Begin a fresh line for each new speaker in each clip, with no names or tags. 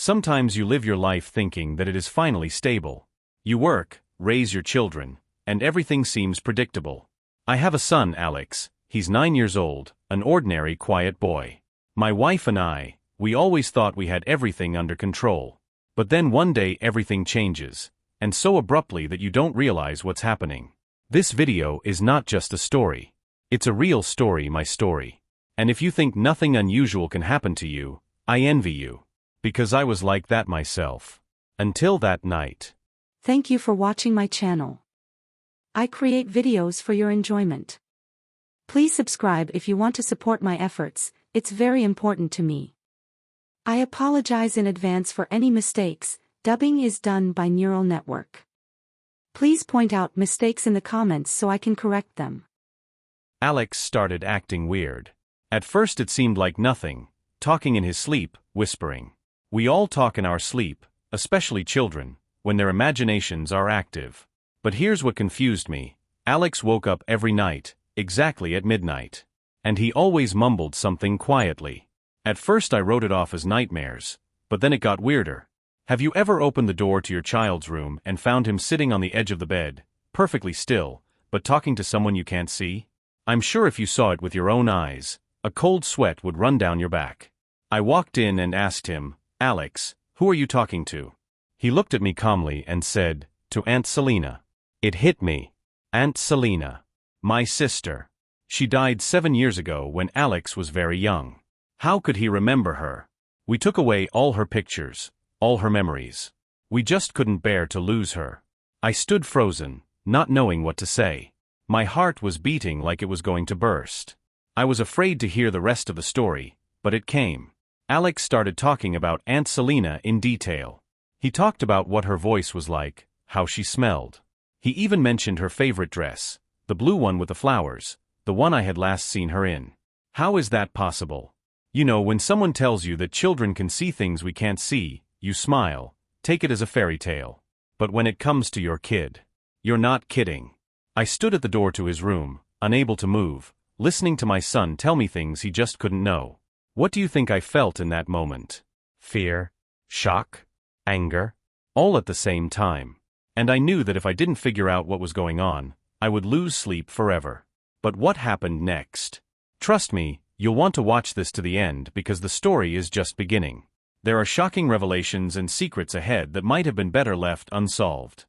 Sometimes you live your life thinking that it is finally stable. You work, raise your children, and everything seems predictable. I have a son, Alex. He's 9 years old, an ordinary, quiet boy. My wife and I, we always thought we had everything under control. But then one day everything changes, and so abruptly that you don't realize what's happening. This video is not just a story. It's a real story, my story. And if you think nothing unusual can happen to you, I envy you. Because I was like that myself. Until that night.
Thank you for watching my channel. I create videos for your enjoyment. Please subscribe if you want to support my efforts, it's very important to me. I apologize in advance for any mistakes, dubbing is done by neural network. Please point out mistakes in the comments so I can correct them.
Alex started acting weird. At first it seemed like nothing, talking in his sleep, whispering. We all talk in our sleep, especially children, when their imaginations are active. But here's what confused me. Alex woke up every night, exactly at midnight. And he always mumbled something quietly. At first I wrote it off as nightmares, but then it got weirder. Have you ever opened the door to your child's room and found him sitting on the edge of the bed, perfectly still, but talking to someone you can't see? I'm sure if you saw it with your own eyes, a cold sweat would run down your back. I walked in and asked him, Alex, who are you talking to? He looked at me calmly and said, to Aunt Selena. It hit me. Aunt Selena. My sister. She died 7 years ago when Alex was very young. How could he remember her? We took away all her pictures, all her memories. We just couldn't bear to lose her. I stood frozen, not knowing what to say. My heart was beating like it was going to burst. I was afraid to hear the rest of the story, but it came. Alex started talking about Aunt Selena in detail. He talked about what her voice was like, how she smelled. He even mentioned her favorite dress, the blue one with the flowers, the one I had last seen her in. How is that possible? You know, when someone tells you that children can see things we can't see, you smile, take it as a fairy tale. But when it comes to your kid, you're not kidding. I stood at the door to his room, unable to move, listening to my son tell me things he just couldn't know. What do you think I felt in that moment? Fear, shock, anger, all at the same time. And I knew that if I didn't figure out what was going on, I would lose sleep forever. But what happened next? Trust me, you'll want to watch this to the end because the story is just beginning. There are shocking revelations and secrets ahead that might have been better left unsolved.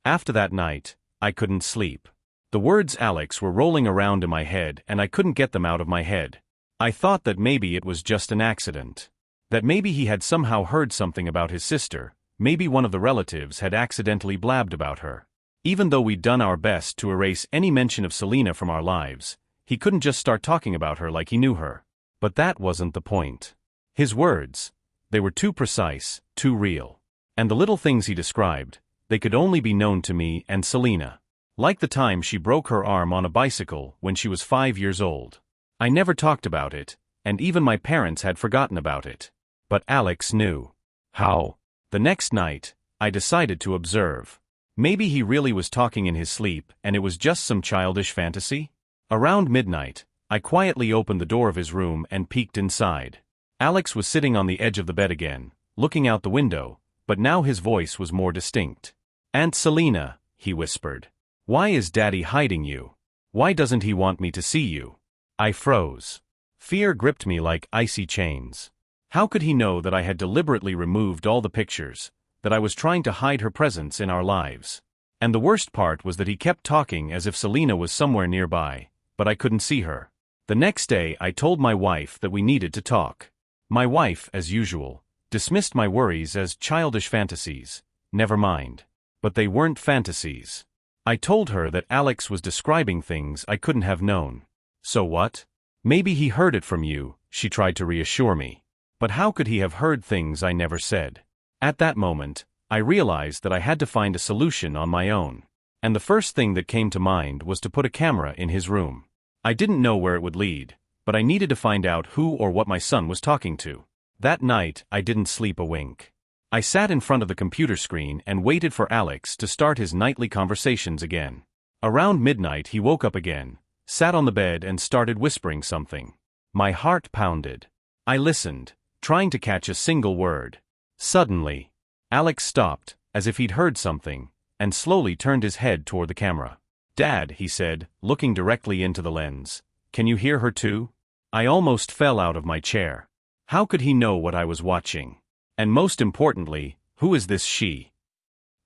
After that night, I couldn't sleep. The words Alex were rolling around in my head and I couldn't get them out of my head. I thought that maybe it was just an accident. That maybe he had somehow heard something about his sister, maybe one of the relatives had accidentally blabbed about her. Even though we'd done our best to erase any mention of Selena from our lives, he couldn't just start talking about her like he knew her. But that wasn't the point. His words, they were too precise, too real. And the little things he described, they could only be known to me and Selena. Like the time she broke her arm on a bicycle when she was 5 years old. I never talked about it, and even my parents had forgotten about it. But Alex knew. How? The next night, I decided to observe. Maybe he really was talking in his sleep and it was just some childish fantasy? Around midnight, I quietly opened the door of his room and peeked inside. Alex was sitting on the edge of the bed again, looking out the window, but now his voice was more distinct. Aunt Selena, he whispered. Why is Daddy hiding you? Why doesn't he want me to see you? I froze. Fear gripped me like icy chains. How could he know that I had deliberately removed all the pictures, that I was trying to hide her presence in our lives? And the worst part was that he kept talking as if Selena was somewhere nearby, but I couldn't see her. The next day I told my wife that we needed to talk. My wife, as usual, dismissed my worries as childish fantasies. Never mind. But they weren't fantasies. I told her that Alex was describing things I couldn't have known. So what? Maybe he heard it from you, she tried to reassure me. But how could he have heard things I never said? At that moment, I realized that I had to find a solution on my own. And the first thing that came to mind was to put a camera in his room. I didn't know where it would lead, but I needed to find out who or what my son was talking to. That night, I didn't sleep a wink. I sat in front of the computer screen and waited for Alex to start his nightly conversations again. Around midnight he woke up again, sat on the bed and started whispering something. My heart pounded. I listened, trying to catch a single word. Suddenly, Alex stopped, as if he'd heard something, and slowly turned his head toward the camera. "Dad," he said, looking directly into the lens, "can you hear her too?" I almost fell out of my chair. How could he know what I was watching? And most importantly, who is this she?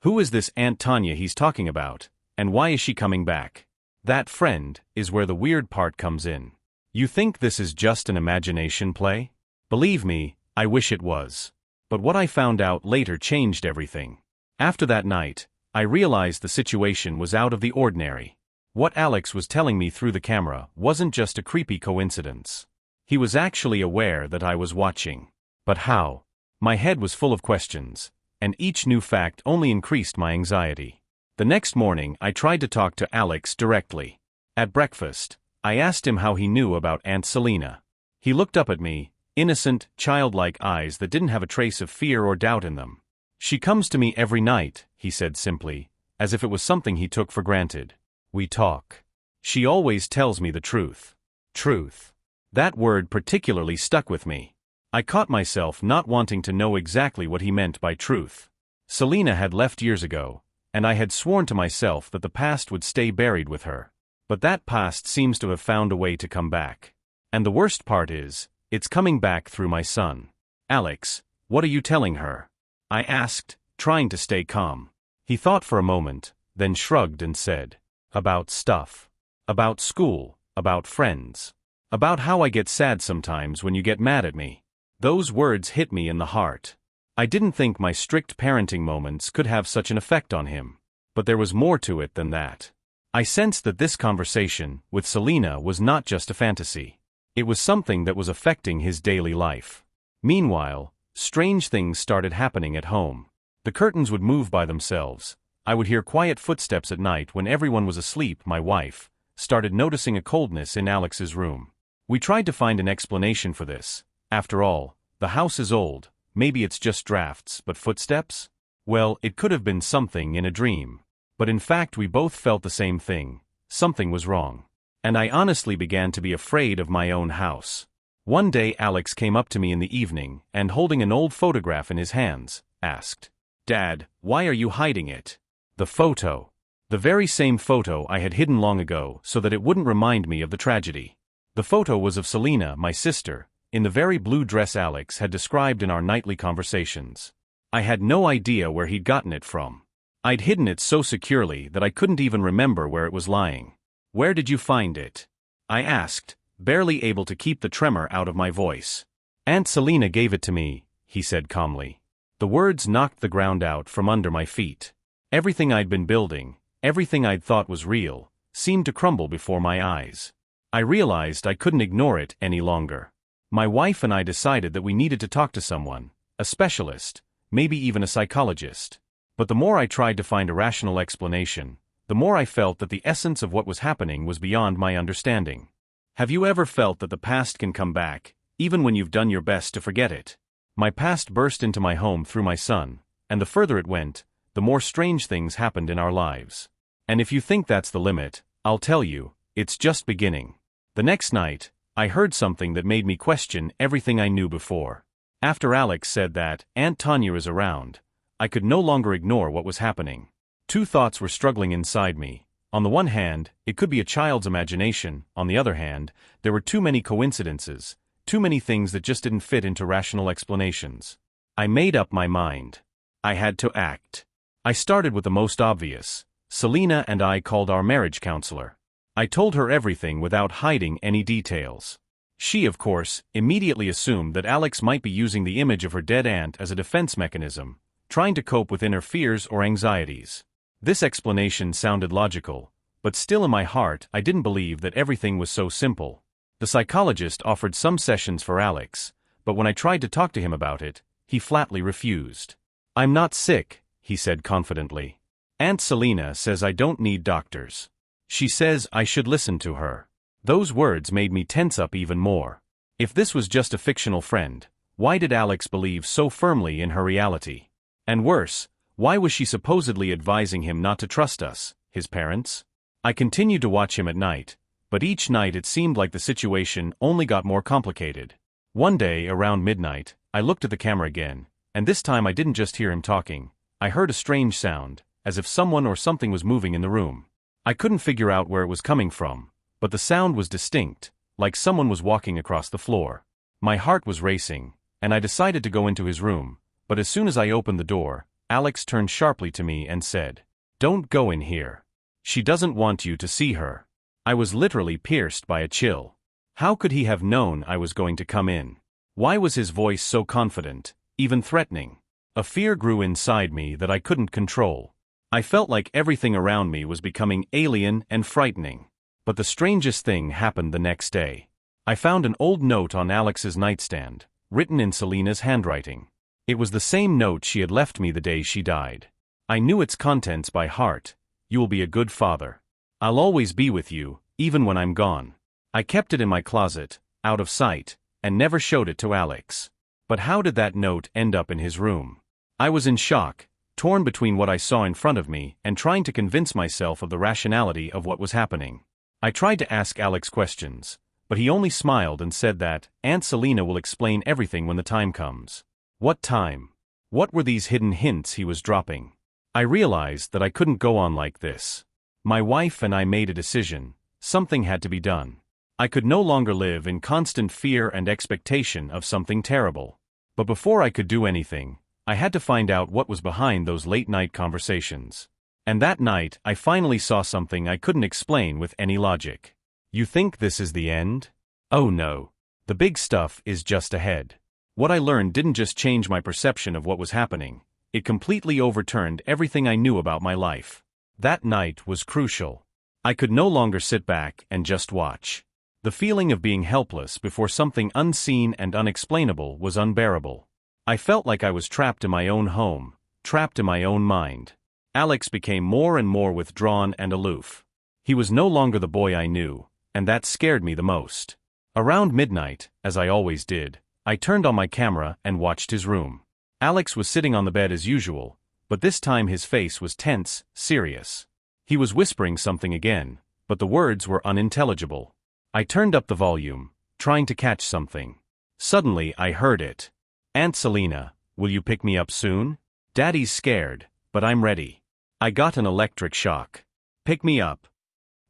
Who is this Aunt Tanya he's talking about, and why is she coming back? That, friend, is where the weird part comes in. You think this is just an imagination play? Believe me, I wish it was. But what I found out later changed everything. After that night, I realized the situation was out of the ordinary. What Alex was telling me through the camera wasn't just a creepy coincidence. He was actually aware that I was watching. But how? My head was full of questions, and each new fact only increased my anxiety. The next morning, I tried to talk to Alex directly. At breakfast, I asked him how he knew about Aunt Selina. He looked up at me, innocent, childlike eyes that didn't have a trace of fear or doubt in them. "She comes to me every night," he said simply, as if it was something he took for granted. "We talk. She always tells me the truth." Truth. That word particularly stuck with me. I caught myself not wanting to know exactly what he meant by truth. Selina had left years ago, and I had sworn to myself that the past would stay buried with her. But that past seems to have found a way to come back. And the worst part is, it's coming back through my son. "Alex, what are you telling her?" I asked, trying to stay calm. He thought for a moment, then shrugged and said, "About stuff. About school, about friends. About how I get sad sometimes when you get mad at me." Those words hit me in the heart. I didn't think my strict parenting moments could have such an effect on him. But there was more to it than that. I sensed that this conversation with Selina was not just a fantasy. It was something that was affecting his daily life. Meanwhile, strange things started happening at home. The curtains would move by themselves. I would hear quiet footsteps at night when everyone was asleep. My wife started noticing a coldness in Alex's room. We tried to find an explanation for this. After all, the house is old, maybe it's just drafts, but footsteps? Well, it could have been something in a dream. But in fact we both felt the same thing. Something was wrong. And I honestly began to be afraid of my own house. One day Alex came up to me in the evening and, holding an old photograph in his hands, asked, "Dad, why are you hiding it?" The photo. The very same photo I had hidden long ago so that it wouldn't remind me of the tragedy. The photo was of Selina, my sister, in the very blue dress Alex had described in our nightly conversations. I had no idea where he'd gotten it from. I'd hidden it so securely that I couldn't even remember where it was lying. "Where did you find it?" I asked, barely able to keep the tremor out of my voice. "Aunt Selina gave it to me," he said calmly. The words knocked the ground out from under my feet. Everything I'd been building, everything I'd thought was real, seemed to crumble before my eyes. I realized I couldn't ignore it any longer. My wife and I decided that we needed to talk to someone, a specialist, maybe even a psychologist. But the more I tried to find a rational explanation, the more I felt that the essence of what was happening was beyond my understanding. Have you ever felt that the past can come back, even when you've done your best to forget it? My past burst into my home through my son, and the further it went, the more strange things happened in our lives. And if you think that's the limit, I'll tell you, it's just beginning. The next night, I heard something that made me question everything I knew before. After Alex said that Aunt Tanya is around, I could no longer ignore what was happening. Two thoughts were struggling inside me. On the one hand, it could be a child's imagination. On the other hand, there were too many coincidences, too many things that just didn't fit into rational explanations. I made up my mind. I had to act. I started with the most obvious. Selina and I called our marriage counselor. I told her everything without hiding any details. She, of course, immediately assumed that Alex might be using the image of her dead aunt as a defense mechanism, trying to cope with inner fears or anxieties. This explanation sounded logical, but still in my heart I didn't believe that everything was so simple. The psychologist offered some sessions for Alex, but when I tried to talk to him about it, he flatly refused. "I'm not sick," he said confidently. "Aunt Selina says I don't need doctors. She says I should listen to her." Those words made me tense up even more. If this was just a fictional friend, why did Alex believe so firmly in her reality? And worse, why was she supposedly advising him not to trust us, his parents? I continued to watch him at night, but each night it seemed like the situation only got more complicated. One day, around midnight, I looked at the camera again, And this time I didn't just hear him talking. I heard a strange sound, as if someone or something was moving in the room. I couldn't figure out where it was coming from, but the sound was distinct, like someone was walking across the floor. My heart was racing, and I decided to go into his room, but as soon as I opened the door, Alex turned sharply to me and said, "Don't go in here. She doesn't want you to see her." I was literally pierced by a chill. How could he have known I was going to come in? Why was his voice so confident, even threatening? A fear grew inside me that I couldn't control. I felt like everything around me was becoming alien and frightening. But the strangest thing happened the next day. I found an old note on Alex's nightstand, written in Selena's handwriting. It was the same note she had left me the day she died. I knew its contents by heart. "You will be a good father. I'll always be with you, even when I'm gone." I kept it in my closet, out of sight, and never showed it to Alex. But how did that note end up in his room? I was in shock, torn between what I saw in front of me and trying to convince myself of the rationality of what was happening. I tried to ask Alex questions, but he only smiled and said that Aunt Selena will explain everything when the time comes. What time? What were these hidden hints he was dropping? I realized that I couldn't go on like this. My wife and I made a decision. Something had to be done. I could no longer live in constant fear and expectation of something terrible. But before I could do anything, I had to find out what was behind those late-night conversations. And that night, I finally saw something I couldn't explain with any logic. You think this is the end? Oh no. The big stuff is just ahead. What I learned didn't just change my perception of what was happening. It completely overturned everything I knew about my life. That night was crucial. I could no longer sit back and just watch. The feeling of being helpless before something unseen and unexplainable was unbearable. I felt like I was trapped in my own home, trapped in my own mind. Alex became more and more withdrawn and aloof. He was no longer the boy I knew, and that scared me the most. Around midnight, as I always did, I turned on my camera and watched his room. Alex was sitting on the bed as usual, but this time his face was tense, serious. He was whispering something again, but the words were unintelligible. I turned up the volume, trying to catch something. Suddenly I heard it. "Aunt Selena, will you pick me up soon? Daddy's scared, but I'm ready." I got an electric shock. Pick me up?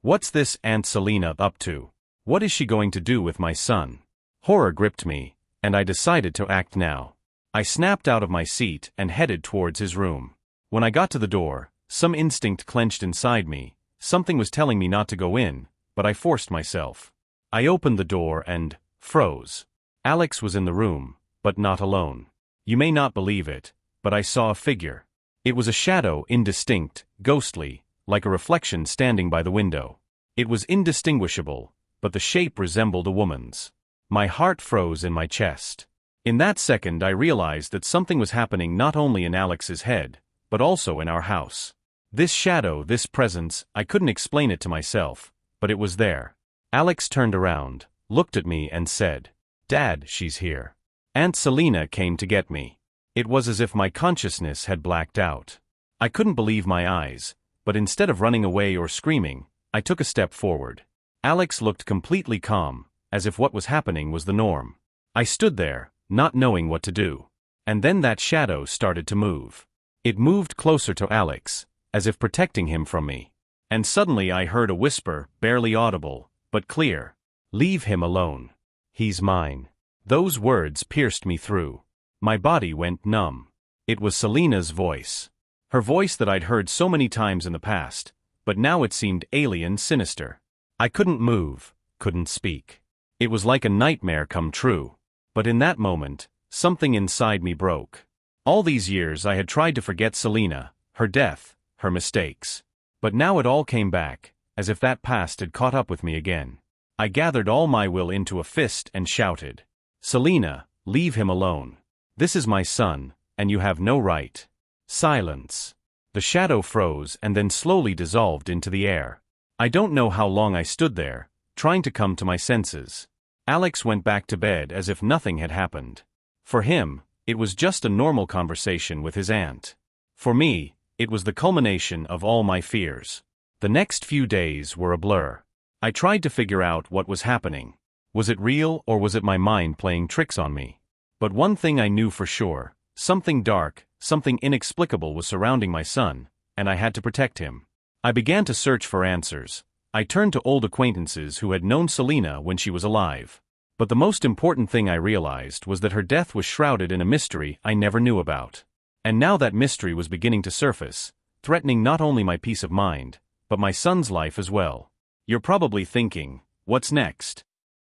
What's this Aunt Selena up to? What is she going to do with my son? Horror gripped me, and I decided to act now. I snapped out of my seat and headed towards his room. When I got to the door, some instinct clenched inside me. Something was telling me not to go in, but I forced myself. I opened the door and froze. Alex was in the room, but not alone. You may not believe it, but I saw a figure. It was a shadow, indistinct, ghostly, like a reflection standing by the window. It was indistinguishable, but the shape resembled a woman's. My heart froze in my chest. In that second I realized that something was happening not only in Alex's head, but also in our house. This shadow, this presence, I couldn't explain it to myself, but it was there. Alex turned around, looked at me and said, "Dad, she's here. Aunt Selena came to get me." It was as if my consciousness had blacked out. I couldn't believe my eyes, but instead of running away or screaming, I took a step forward. Alex looked completely calm, as if what was happening was the norm. I stood there, not knowing what to do. And then that shadow started to move. It moved closer to Alex, as if protecting him from me. And suddenly I heard a whisper, barely audible, but clear. "Leave him alone. He's mine." Those words pierced me through. My body went numb. It was Selena's voice. Her voice that I'd heard so many times in the past, but now it seemed alien, sinister. I couldn't move, couldn't speak. It was like a nightmare come true. But in that moment, something inside me broke. All these years I had tried to forget Selena, her death, her mistakes. But now it all came back, as if that past had caught up with me again. I gathered all my will into a fist and shouted, "Selena, leave him alone. This is my son, and you have no right." Silence. The shadow froze and then slowly dissolved into the air. I don't know how long I stood there, trying to come to my senses. Alex went back to bed as if nothing had happened. For him, it was just a normal conversation with his aunt. For me, it was the culmination of all my fears. The next few days were a blur. I tried to figure out what was happening. Was it real or was it my mind playing tricks on me? But one thing I knew for sure, Something dark, something inexplicable was surrounding my son, and I had to protect him. I began to search for answers. I turned to old acquaintances who had known Selena when she was alive. But the most important thing I realized was that her death was shrouded in a mystery I never knew about. And now that mystery was beginning to surface, threatening not only my peace of mind, but my son's life as well. You're probably thinking, what's next?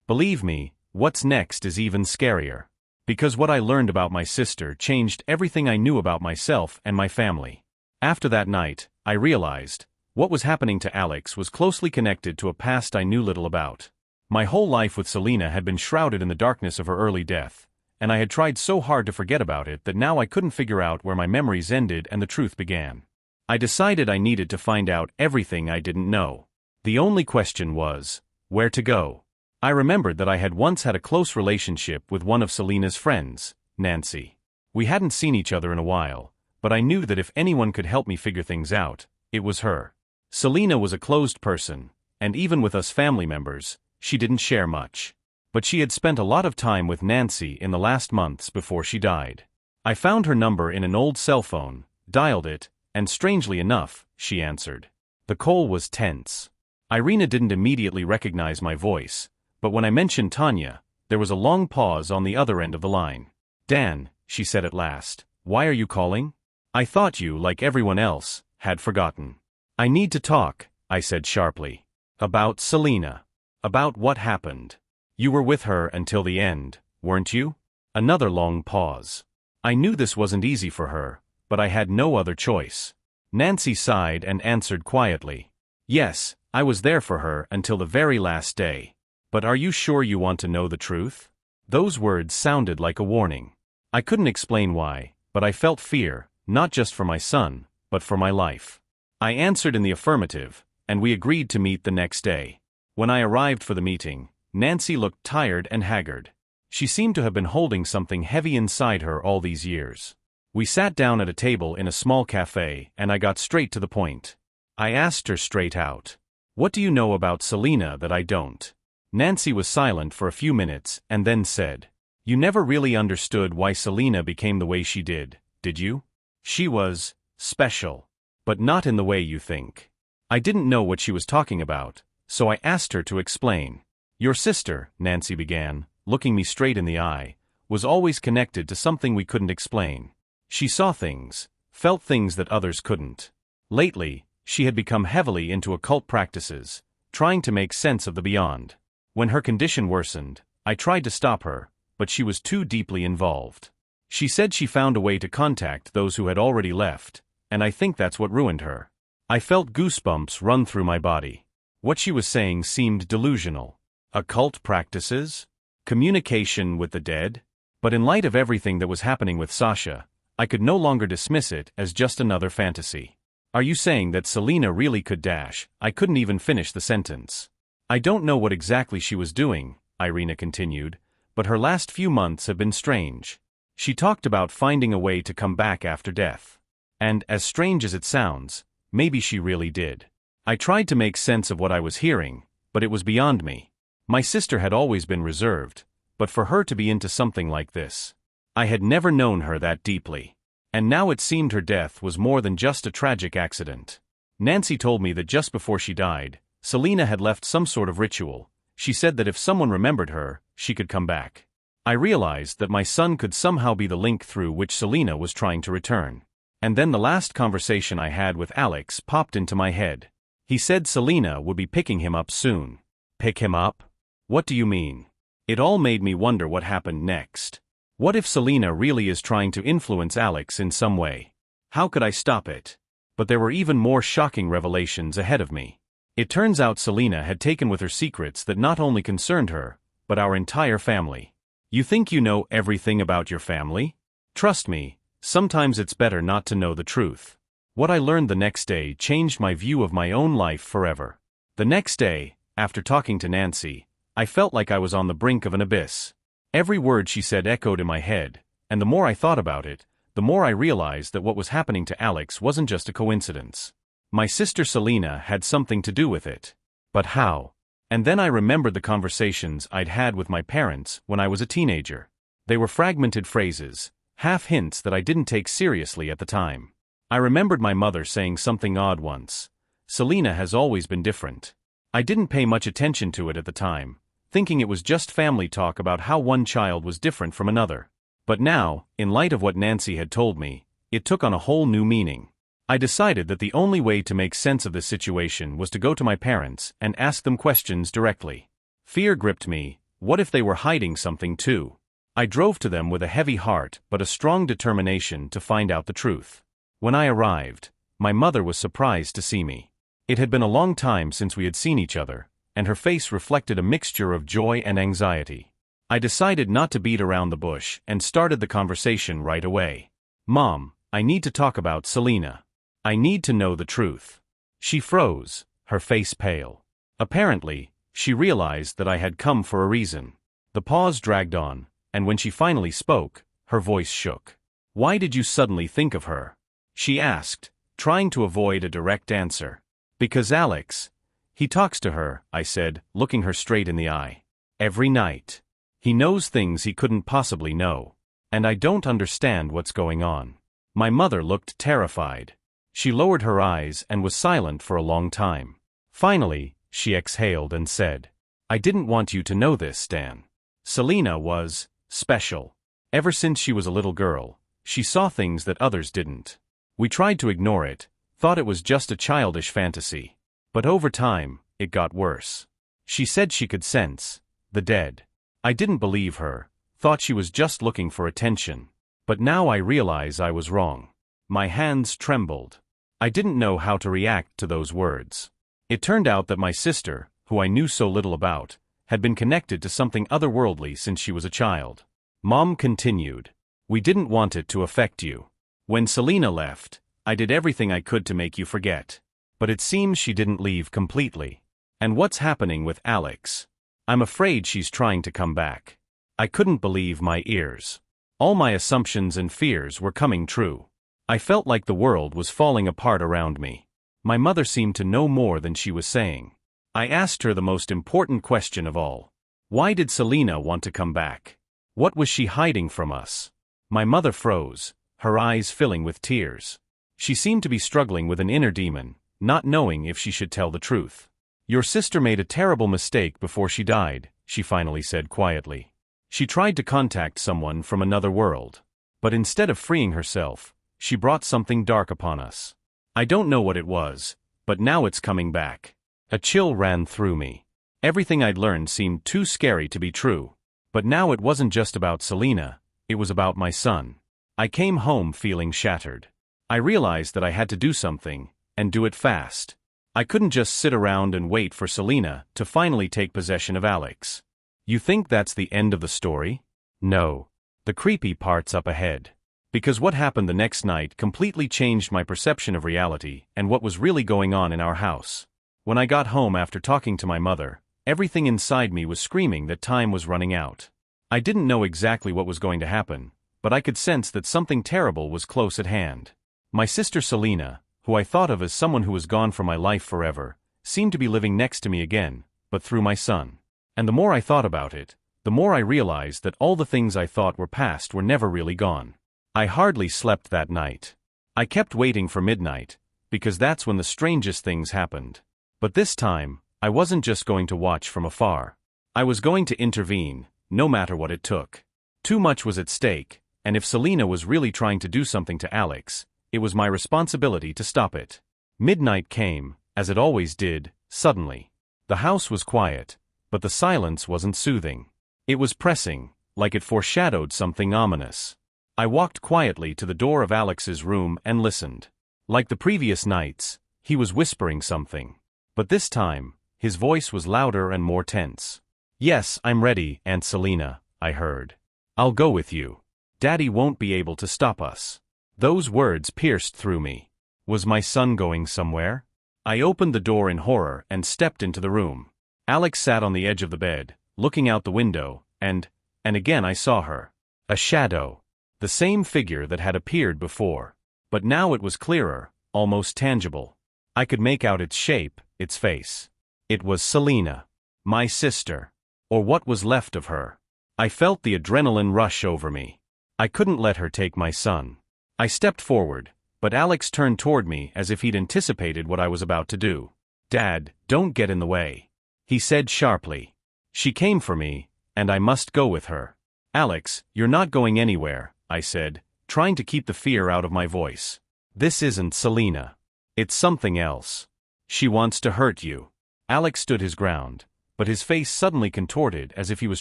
Believe me, what's next is even scarier. Because what I learned about my sister changed everything I knew about myself and my family. After that night, I realized, what was happening to Alex was closely connected to a past I knew little about. My whole life with Selena had been shrouded in the darkness of her early death, and I had tried so hard to forget about it that now I couldn't figure out where my memories ended and the truth began. I decided I needed to find out everything I didn't know. The only question was, where to go? I remembered that I had once had a close relationship with one of Selena's friends, Nancy. We hadn't seen each other in a while, but I knew that if anyone could help me figure things out, it was her. Selena was a closed person, and even with us family members, she didn't share much. But she had spent a lot of time with Nancy in the last months before she died. I found her number in an old cell phone, dialed it, and strangely enough, she answered. The call was tense. Irina didn't immediately recognize my voice, but when I mentioned Tanya, there was a long pause on the other end of the line. Dan, she said at last, why are you calling? I thought you, like everyone else, had forgotten. I need to talk, I said sharply. About Selena. About what happened. You were with her until the end, weren't you? Another long pause. I knew this wasn't easy for her, but I had no other choice. Nancy sighed and answered quietly. Yes, I was there for her until the very last day. But are you sure you want to know the truth? Those words sounded like a warning. I couldn't explain why, but I felt fear, not just for my son, but for my life. I answered in the affirmative, and we agreed to meet the next day. When I arrived for the meeting, Nancy looked tired and haggard. She seemed to have been holding something heavy inside her all these years. We sat down at a table in a small cafe, and I got straight to the point. I asked her straight out, what do you know about Selena that I don't? Nancy was silent for a few minutes and then said, you never really understood why Selena became the way she did you? She was special. But not in the way you think. I didn't know what she was talking about, so I asked her to explain. Your sister, Nancy began, looking me straight in the eye, was always connected to something we couldn't explain. She saw things, felt things that others couldn't. Lately, she had become heavily into occult practices, trying to make sense of the beyond. When her condition worsened, I tried to stop her, but she was too deeply involved. She said she found a way to contact those who had already left, and I think that's what ruined her. I felt goosebumps run through my body. What she was saying seemed delusional. Occult practices? Communication with the dead? But in light of everything that was happening with Sasha, I could no longer dismiss it as just another fantasy. Are you saying that Selena really could dash? I couldn't even finish the sentence. I don't know what exactly she was doing, Irina continued, but her last few months have been strange. She talked about finding a way to come back after death. And, as strange as it sounds, maybe she really did. I tried to make sense of what I was hearing, but it was beyond me. My sister had always been reserved, but for her to be into something like this. I had never known her that deeply. And now it seemed her death was more than just a tragic accident. Nancy told me that just before she died, Selena had left some sort of ritual. She said that if someone remembered her, she could come back. I realized that my son could somehow be the link through which Selena was trying to return. And then the last conversation I had with Alex popped into my head. He said Selena would be picking him up soon. Pick him up? What do you mean? It all made me wonder what happened next. What if Selena really is trying to influence Alex in some way? How could I stop it? But there were even more shocking revelations ahead of me. It turns out Selena had taken with her secrets that not only concerned her, but our entire family. You think you know everything about your family? Trust me, sometimes it's better not to know the truth. What I learned the next day changed my view of my own life forever. The next day, after talking to Nancy, I felt like I was on the brink of an abyss. Every word she said echoed in my head, and the more I thought about it, the more I realized that what was happening to Alex wasn't just a coincidence. My sister Selena had something to do with it. But how? And then I remembered the conversations I'd had with my parents when I was a teenager. They were fragmented phrases, half hints that I didn't take seriously at the time. I remembered my mother saying something odd once. Selena has always been different. I didn't pay much attention to it at the time, thinking it was just family talk about how one child was different from another. But now, in light of what Nancy had told me, it took on a whole new meaning. I decided that the only way to make sense of this situation was to go to my parents and ask them questions directly. Fear gripped me. What if they were hiding something too? I drove to them with a heavy heart but a strong determination to find out the truth. When I arrived, my mother was surprised to see me. It had been a long time since we had seen each other, and her face reflected a mixture of joy and anxiety. I decided not to beat around the bush and started the conversation right away. "Mom, I need to talk about Selena. I need to know the truth." She froze, her face pale. Apparently, she realized that I had come for a reason. The pause dragged on, and when she finally spoke, her voice shook. "Why did you suddenly think of her?" she asked, trying to avoid a direct answer. "Because Alex, he talks to her," I said, looking her straight in the eye. "Every night. He knows things he couldn't possibly know. And I don't understand what's going on." My mother looked terrified. She lowered her eyes and was silent for a long time. Finally, she exhaled and said, "I didn't want you to know this, Dan. Selena was special. Ever since she was a little girl, she saw things that others didn't. We tried to ignore it, thought it was just a childish fantasy. But over time, it got worse. She said she could sense the dead. I didn't believe her, thought she was just looking for attention. But now I realize I was wrong." My hands trembled. I didn't know how to react to those words. It turned out that my sister, who I knew so little about, had been connected to something otherworldly since she was a child. Mom continued, "We didn't want it to affect you. When Selena left, I did everything I could to make you forget. But it seems she didn't leave completely. And what's happening with Alex? I'm afraid she's trying to come back." I couldn't believe my ears. All my assumptions and fears were coming true. I felt like the world was falling apart around me. My mother seemed to know more than she was saying. I asked her the most important question of all. Why did Selena want to come back? What was she hiding from us? My mother froze, her eyes filling with tears. She seemed to be struggling with an inner demon, not knowing if she should tell the truth. "Your sister made a terrible mistake before she died," she finally said quietly. "She tried to contact someone from another world. But instead of freeing herself, she brought something dark upon us. I don't know what it was, but now it's coming back." A chill ran through me. Everything I'd learned seemed too scary to be true. But now it wasn't just about Selena, it was about my son. I came home feeling shattered. I realized that I had to do something, and do it fast. I couldn't just sit around and wait for Selena to finally take possession of Alex. You think that's the end of the story? No. The creepy part's up ahead. Because what happened the next night completely changed my perception of reality and what was really going on in our house. When I got home after talking to my mother, everything inside me was screaming that time was running out. I didn't know exactly what was going to happen, but I could sense that something terrible was close at hand. My sister Selena, who I thought of as someone who was gone from my life forever, seemed to be living next to me again, but through my son. And the more I thought about it, the more I realized that all the things I thought were past were never really gone. I hardly slept that night. I kept waiting for midnight, because that's when the strangest things happened. But this time, I wasn't just going to watch from afar. I was going to intervene, no matter what it took. Too much was at stake, and if Selena was really trying to do something to Alex, it was my responsibility to stop it. Midnight came, as it always did, suddenly. The house was quiet, but the silence wasn't soothing. It was pressing, like it foreshadowed something ominous. I walked quietly to the door of Alex's room and listened. Like the previous nights, he was whispering something. But this time, his voice was louder and more tense. "Yes, I'm ready, Aunt Selena," I heard. "I'll go with you. Daddy won't be able to stop us." Those words pierced through me. Was my son going somewhere? I opened the door in horror and stepped into the room. Alex sat on the edge of the bed, looking out the window, and again I saw her. A shadow. The same figure that had appeared before. But now it was clearer, almost tangible. I could make out its shape, its face. It was Selena. My sister. Or what was left of her. I felt the adrenaline rush over me. I couldn't let her take my son. I stepped forward, but Alex turned toward me as if he'd anticipated what I was about to do. "Dad, don't get in the way," he said sharply. "She came for me, and I must go with her." "Alex, you're not going anywhere," I said, trying to keep the fear out of my voice. "This isn't Selena. It's something else. She wants to hurt you." Alex stood his ground, but his face suddenly contorted as if he was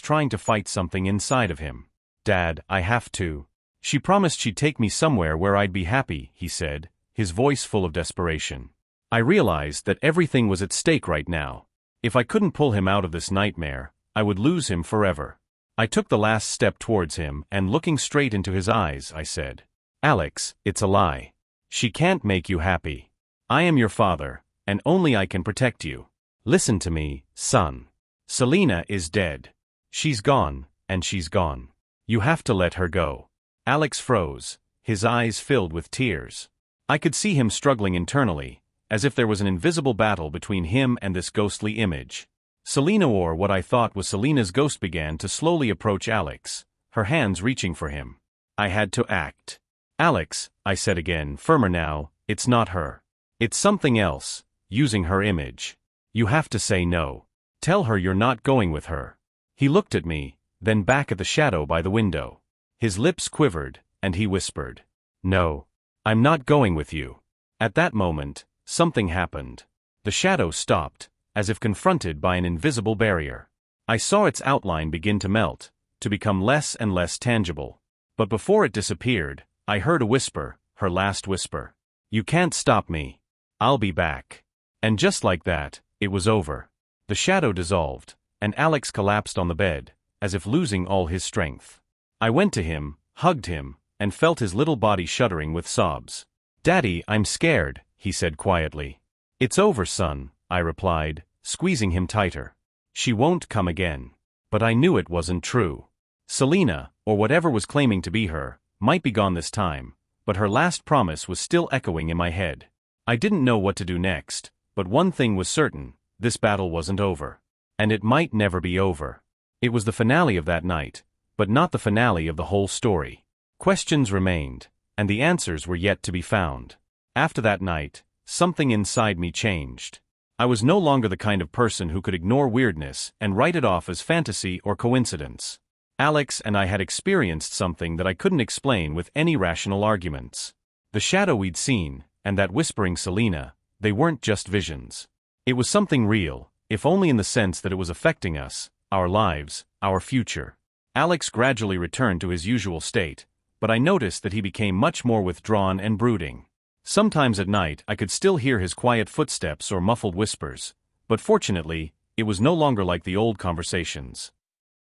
trying to fight something inside of him. "Dad, I have to. She promised she'd take me somewhere where I'd be happy," he said, his voice full of desperation. I realized that everything was at stake right now. If I couldn't pull him out of this nightmare, I would lose him forever. I took the last step towards him and looking straight into his eyes, I said, "Alex, it's a lie. She can't make you happy. I am your father, and only I can protect you. Listen to me, son. Selena is dead. She's gone, and she's gone. You have to let her go." Alex froze, his eyes filled with tears. I could see him struggling internally, as if there was an invisible battle between him and this ghostly image. Selena, or what I thought was Selena's ghost, began to slowly approach Alex, her hands reaching for him. I had to act. "Alex," I said again, firmer now, "it's not her. It's something else, using her image. You have to say no. Tell her you're not going with her." He looked at me, then back at the shadow by the window. His lips quivered, and he whispered, "No. I'm not going with you." At that moment, something happened. The shadow stopped, as if confronted by an invisible barrier. I saw its outline begin to melt, to become less and less tangible. But before it disappeared, I heard a whisper, her last whisper. "You can't stop me. I'll be back." And just like that, it was over. The shadow dissolved, and Alex collapsed on the bed, as if losing all his strength. I went to him, hugged him, and felt his little body shuddering with sobs. "Daddy, I'm scared," he said quietly. "It's over, son," I replied, squeezing him tighter. "She won't come again." But I knew it wasn't true. Selena, or whatever was claiming to be her, might be gone this time, but her last promise was still echoing in my head. I didn't know what to do next, but one thing was certain: this battle wasn't over. And it might never be over. It was the finale of that night, but not the finale of the whole story. Questions remained, and the answers were yet to be found. After that night, something inside me changed. I was no longer the kind of person who could ignore weirdness and write it off as fantasy or coincidence. Alex and I had experienced something that I couldn't explain with any rational arguments. The shadow we'd seen, and that whispering Selena, they weren't just visions. It was something real, if only in the sense that it was affecting us, our lives, our future. Alex gradually returned to his usual state, but I noticed that he became much more withdrawn and brooding. Sometimes at night I could still hear his quiet footsteps or muffled whispers, but fortunately, it was no longer like the old conversations.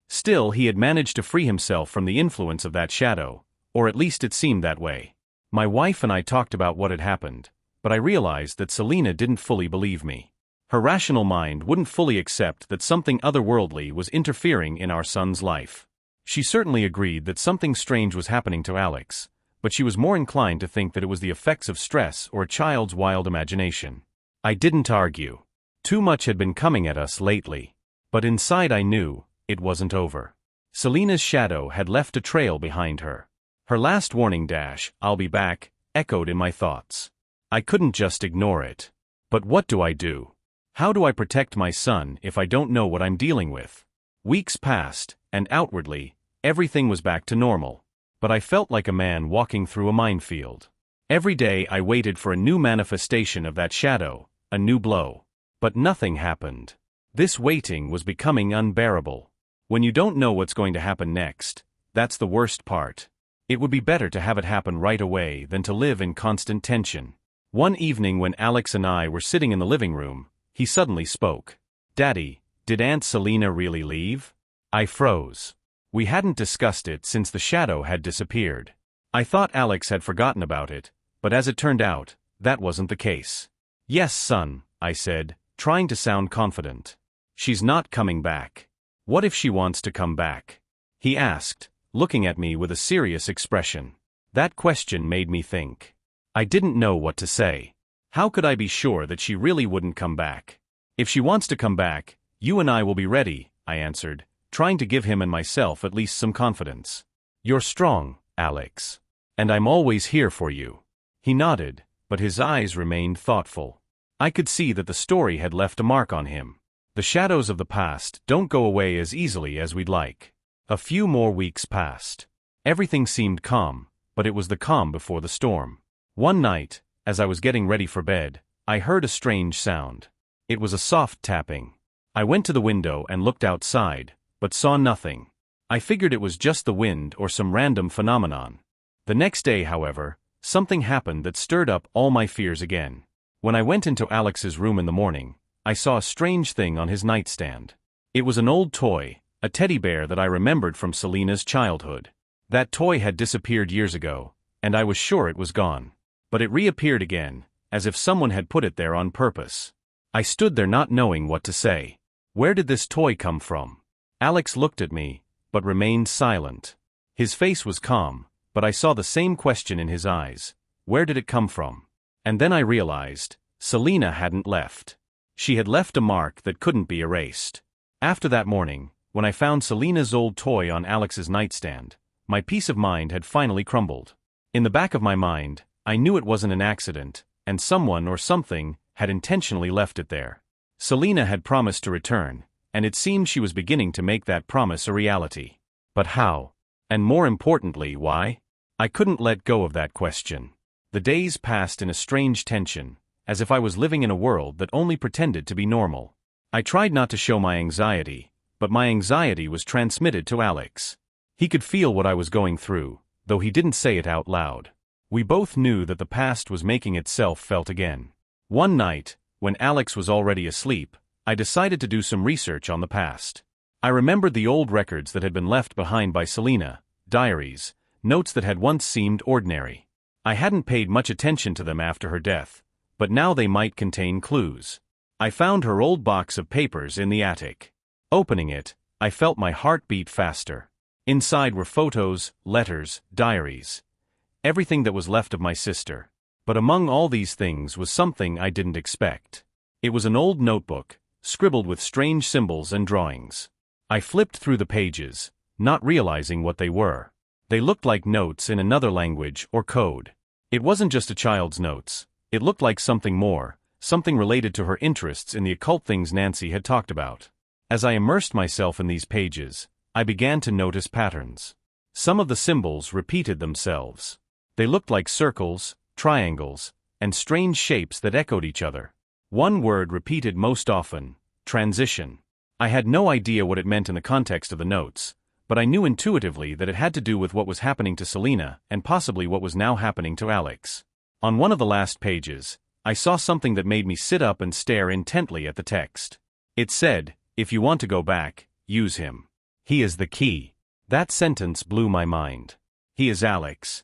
Still, he had managed to free himself from the influence of that shadow, or at least it seemed that way. My wife and I talked about what had happened, but I realized that Selena didn't fully believe me. Her rational mind wouldn't fully accept that something otherworldly was interfering in our son's life. She certainly agreed that something strange was happening to Alex, but she was more inclined to think that it was the effects of stress or a child's wild imagination. I didn't argue. Too much had been coming at us lately. But inside I knew it wasn't over. Selena's shadow had left a trail behind her. Her last warning dash, "I'll be back," echoed in my thoughts. I couldn't just ignore it. But what do I do? How do I protect my son if I don't know what I'm dealing with? Weeks passed, and outwardly, everything was back to normal. But I felt like a man walking through a minefield. Every day I waited for a new manifestation of that shadow, a new blow. But nothing happened. This waiting was becoming unbearable. When you don't know what's going to happen next, that's the worst part. It would be better to have it happen right away than to live in constant tension. One evening when Alex and I were sitting in the living room, he suddenly spoke. "Daddy, did Aunt Selena really leave?" I froze. We hadn't discussed it since the shadow had disappeared. I thought Alex had forgotten about it, but as it turned out, that wasn't the case. "Yes, son," I said, trying to sound confident. "She's not coming back." "What if she wants to come back?" he asked, looking at me with a serious expression. That question made me think. I didn't know what to say. How could I be sure that she really wouldn't come back? "If she wants to come back, you and I will be ready," I answered, trying to give him and myself at least some confidence. "You're strong," Alex. And I'm always here for you. He nodded, but his eyes remained thoughtful. I could see that the story had left a mark on him. The shadows of the past don't go away as easily as we'd like. A few more weeks passed. Everything seemed calm, but it was the calm before the storm. One night, as I was getting ready for bed, I heard a strange sound. It was a soft tapping. I went to the window and looked outside, but saw nothing. I figured it was just the wind or some random phenomenon. The next day, however, something happened that stirred up all my fears again. When I went into Alex's room in the morning, I saw a strange thing on his nightstand. It was an old toy, a teddy bear that I remembered from Selena's childhood. That toy had disappeared years ago, and I was sure it was gone. But it reappeared again, as if someone had put it there on purpose. I stood there not knowing what to say. Where did this toy come from? Alex looked at me, but remained silent. His face was calm, but I saw the same question in his eyes. Where did it come from? And then I realized, Selena hadn't left. She had left a mark that couldn't be erased. After that morning, when I found Selena's old toy on Alex's nightstand, my peace of mind had finally crumbled. In the back of my mind, I knew it wasn't an accident, and someone or something had intentionally left it there. Selena had promised to return, and it seemed she was beginning to make that promise a reality. But how? And more importantly, why? I couldn't let go of that question. The days passed in a strange tension, as if I was living in a world that only pretended to be normal. I tried not to show my anxiety, but my anxiety was transmitted to Alex. He could feel what I was going through, though he didn't say it out loud. We both knew that the past was making itself felt again. One night, when Alex was already asleep, I decided to do some research on the past. I remembered the old records that had been left behind by Selena, diaries, notes that had once seemed ordinary. I hadn't paid much attention to them after her death, but now they might contain clues. I found her old box of papers in the attic. Opening it, I felt my heart beat faster. Inside were photos, letters, diaries. Everything that was left of my sister. But among all these things was something I didn't expect. It was an old notebook, scribbled with strange symbols and drawings. I flipped through the pages, not realizing what they were. They looked like notes in another language or code. It wasn't just a child's notes. It looked like something more, something related to her interests in the occult things Nancy had talked about. As I immersed myself in these pages, I began to notice patterns. Some of the symbols repeated themselves. They looked like circles, triangles, and strange shapes that echoed each other. One word repeated most often: transition. I had no idea what it meant in the context of the notes, but I knew intuitively that it had to do with what was happening to Selena and possibly what was now happening to Alex. On one of the last pages, I saw something that made me sit up and stare intently at the text. It said, "If you want to go back, use him. He is the key." That sentence blew my mind. He is Alex.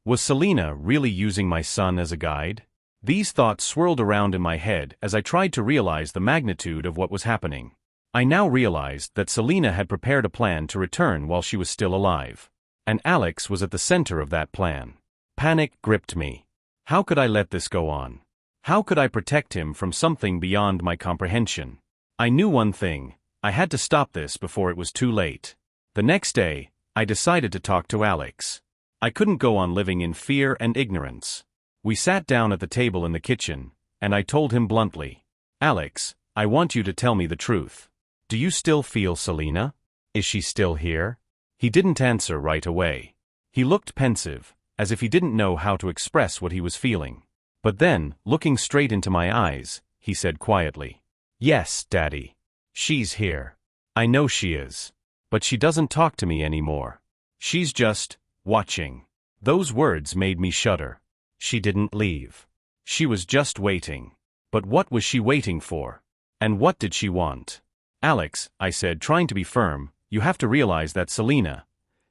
Was Selena really using my son as a guide? These thoughts swirled around in my head as I tried to realize the magnitude of what was happening. I now realized that Selena had prepared a plan to return while she was still alive. And Alex was at the center of that plan. Panic gripped me. How could I let this go on? How could I protect him from something beyond my comprehension? I knew one thing: I had to stop this before it was too late. The next day, I decided to talk to Alex. I couldn't go on living in fear and ignorance. We sat down at the table in the kitchen, and I told him bluntly, "Alex, I want you to tell me the truth. Do you still feel Selena? Is she still here?" He didn't answer right away. He looked pensive, as if he didn't know how to express what he was feeling. But then, looking straight into my eyes, he said quietly, "Yes, Daddy. She's here. I know she is. But she doesn't talk to me anymore. She's just watching." Those words made me shudder. She didn't leave. She was just waiting. But what was she waiting for? And what did she want? "Alex," I said, trying to be firm, "you have to realize that Selena,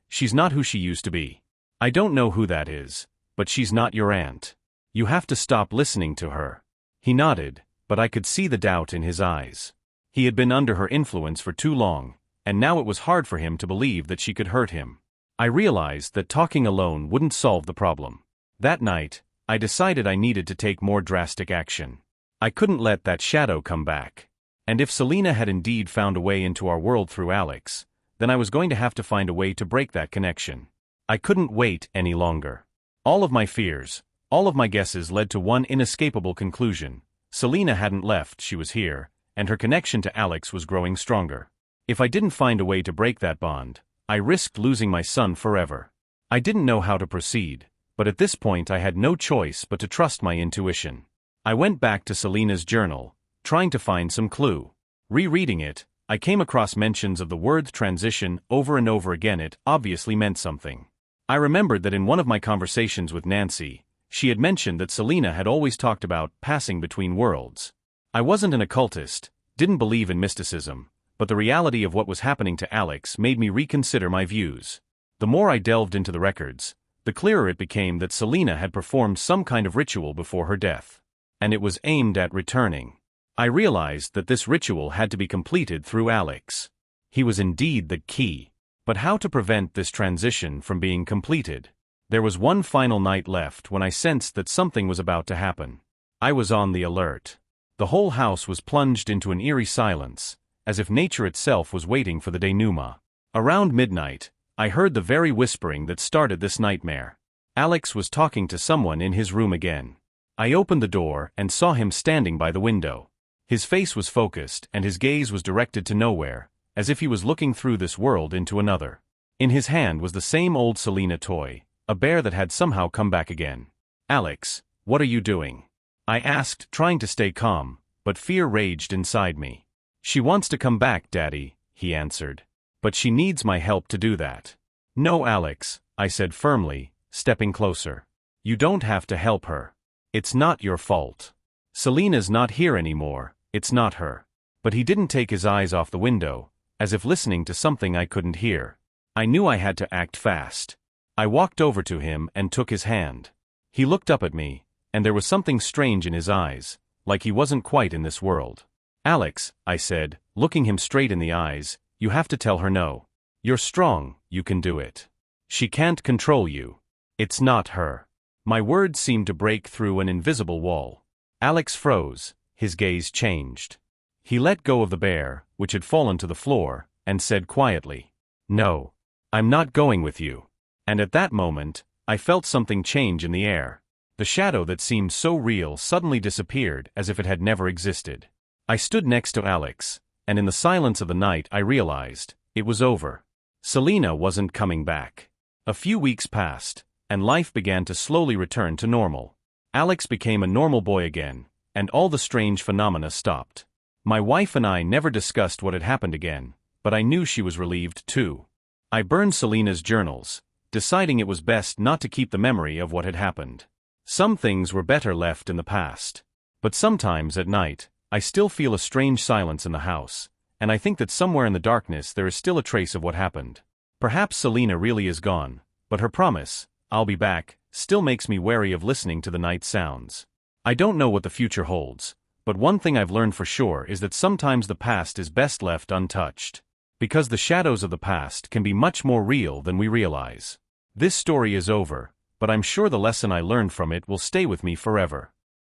she's not who she used to be. I don't know who that is, but she's not your aunt. You have to stop listening to her." He nodded, but I could see the doubt in his eyes. He had been under her influence for too long, and now it was hard for him to believe that she could hurt him. I realized that talking alone wouldn't solve the problem. That night, I decided I needed to take more drastic action. I couldn't let that shadow come back. And if Selena had indeed found a way into our world through Alex, then I was going to have to find a way to break that connection. I couldn't wait any longer. All of my fears, all of my guesses led to one inescapable conclusion. Selena hadn't left, she was here, and her connection to Alex was growing stronger. If I didn't find a way to break that bond, I risked losing my son forever. I didn't know how to proceed, but at this point I had no choice but to trust my intuition. I went back to Selena's journal, trying to find some clue. Rereading it, I came across mentions of the word transition over and over again. It obviously meant something. I remembered that in one of my conversations with Nancy, she had mentioned that Selena had always talked about passing between worlds. I wasn't an occultist, didn't believe in mysticism, but the reality of what was happening to Alex made me reconsider my views. The more I delved into the records, the clearer it became that Selena had performed some kind of ritual before her death. And it was aimed at returning. I realized that this ritual had to be completed through Alex. He was indeed the key. But how to prevent this transition from being completed? There was one final night left when I sensed that something was about to happen. I was on the alert. The whole house was plunged into an eerie silence, as if nature itself was waiting for the denouement. Around midnight, I heard the very whispering that started this nightmare. Alex was talking to someone in his room again. I opened the door and saw him standing by the window. His face was focused and his gaze was directed to nowhere, as if he was looking through this world into another. In his hand was the same old Selena toy, a bear that had somehow come back again. "Alex, what are you doing?" I asked, trying to stay calm, but fear raged inside me. "She wants to come back, Daddy," he answered. "But she needs my help to do that." "No, Alex," I said firmly, stepping closer. "You don't have to help her. It's not your fault. Selena's not here anymore, it's not her." But he didn't take his eyes off the window, as if listening to something I couldn't hear. I knew I had to act fast. I walked over to him and took his hand. He looked up at me, and there was something strange in his eyes, like he wasn't quite in this world. "Alex," I said, looking him straight in the eyes, "you have to tell her no. You're strong, you can do it. She can't control you. It's not her." My words seemed to break through an invisible wall. Alex froze, his gaze changed. He let go of the bear, which had fallen to the floor, and said quietly, "No. I'm not going with you." And at that moment, I felt something change in the air. The shadow that seemed so real suddenly disappeared as if it had never existed. I stood next to Alex, and in the silence of the night I realized, it was over. Selena wasn't coming back. A few weeks passed, and life began to slowly return to normal. Alex became a normal boy again, and all the strange phenomena stopped. My wife and I never discussed what had happened again, but I knew she was relieved too. I burned Selena's journals, deciding it was best not to keep the memory of what had happened. Some things were better left in the past. But sometimes at night, I still feel a strange silence in the house, and I think that somewhere in the darkness there is still a trace of what happened. Perhaps Selena really is gone, but her promise, "I'll be back," still makes me wary of listening to the night sounds. I don't know what the future holds, but one thing I've learned for sure is that sometimes the past is best left untouched. Because the shadows of the past can be much more real than we realize. This story is over, but I'm sure the lesson I learned from it will stay with me forever.